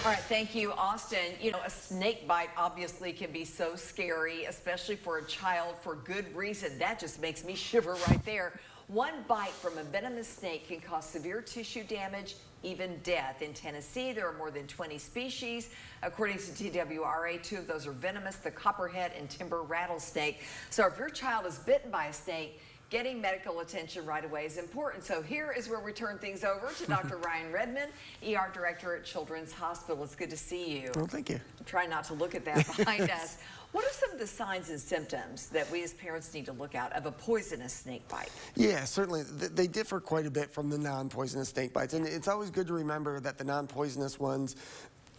All right, thank you, Austin. You know, a snake bite obviously can be so scary, especially for a child, for good reason. That just makes me shiver right there. One bite from a venomous snake can cause severe tissue damage, even death. In Tennessee, there are more than 20 species. According to TWRA, 2 of those are venomous, the copperhead and timber rattlesnake. So if your child is bitten by a snake, getting medical attention right away is important. So here is where we turn things over to Dr. Ryan Redmond, ER Director at Children's Hospital. It's good to see you. Well, thank you. I'm trying not to look at that behind us. What are some of the signs and symptoms that we as parents need to look out of a poisonous snake bite? Yeah, certainly. They differ quite a bit from the non-poisonous snake bites. And it's always good to remember that the non-poisonous ones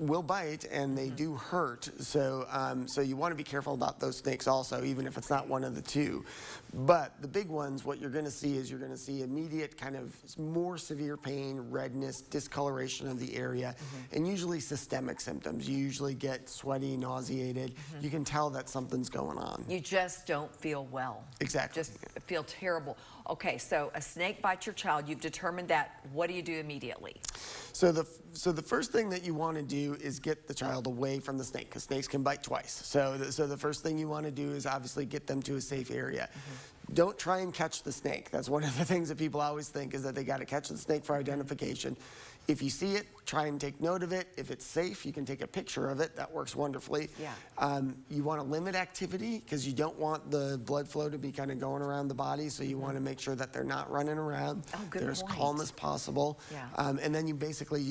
will bite and they do hurt. So so you want to be careful about those snakes also, even if it's not one of the two. But the big ones, what you're going to see is you're going to see immediate kind of more severe pain, redness, discoloration of the area, and usually systemic symptoms. You usually get sweaty, nauseated. You can tell that something's going on. You just don't feel well. Exactly. Just feel terrible. Okay, so a snake bites your child. You've determined that. What do you do immediately? So the first thing that you want to do is get the child away from the snake, because snakes can bite twice. So the first thing you want to do is obviously get them to a safe area. Don't try and catch the snake. That's one of the things that people always think, is that they got to catch the snake for identification. If you see it, try and take note of it. If it's safe, you can take a picture of it. That works wonderfully. Yeah. You want to limit activity, because you don't want the blood flow to be kind of going around the body, so you want to make sure that they're not running around. Oh, good they're as point. calm as possible. Yeah. And then you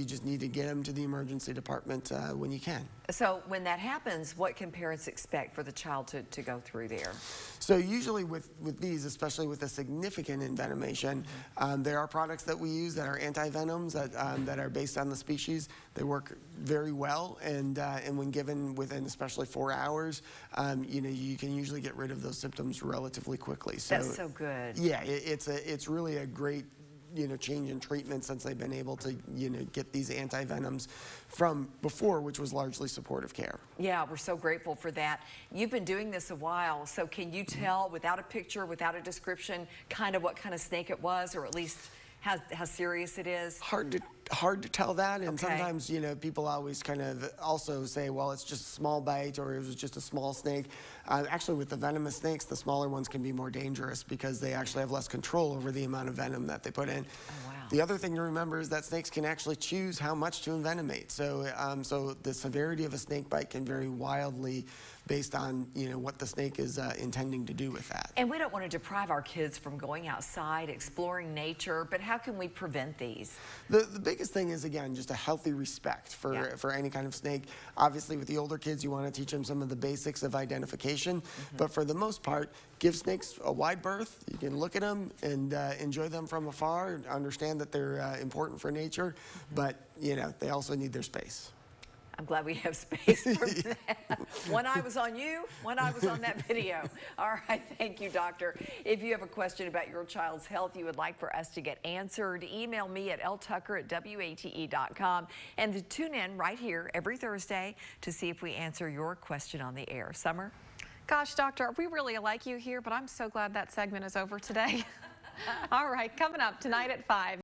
just need to get them to the emergency department when you can. So when that happens, what can parents expect for the child to go through there? So usually with these, especially with a significant envenomation, there are products that we use that are anti-venoms that are based on the species. They work very well, and when given within especially 4 hours, you know, you can usually get rid of those symptoms relatively quickly. So that's so good. Yeah, it's really a great, you know, change in treatment since they've been able to, you know, get these anti-venoms from before, which was largely supportive care. Yeah, we're so grateful for that. You've been doing this a while, so can you tell without a picture, without a description, kind of what kind of snake it was, or at least how serious it is? Hard to tell that, and Okay. sometimes, you know, people always kind of also say, well, it's just a small bite, or it was just a small snake. Actually, with the venomous snakes, the smaller ones can be more dangerous because they actually have less control over the amount of venom that they put in. Oh, wow. The other thing to remember is that snakes can actually choose how much to envenomate. So, so the severity of a snake bite can vary wildly based on, you know, what the snake is intending to do with that. And we don't want to deprive our kids from going outside, exploring nature, but how can we prevent these? The biggest thing is, again, just a healthy respect for any kind of snake. Obviously, with the older kids, you want to teach them some of the basics of identification, but for the most part, give snakes a wide berth. You can look at them and enjoy them from afar, and understand that they're important for nature, but, you know, they also need their space. I'm glad we have space for that. One eye was on you, one eye was on that video. All right, thank you, doctor. If you have a question about your child's health you would like for us to get answered, email me at ltucker@wate.com, and to tune in right here every Thursday to see if we answer your question on the air. Summer? Gosh, doctor, we really like you here, but I'm so glad that segment is over today. All right, coming up tonight at 5.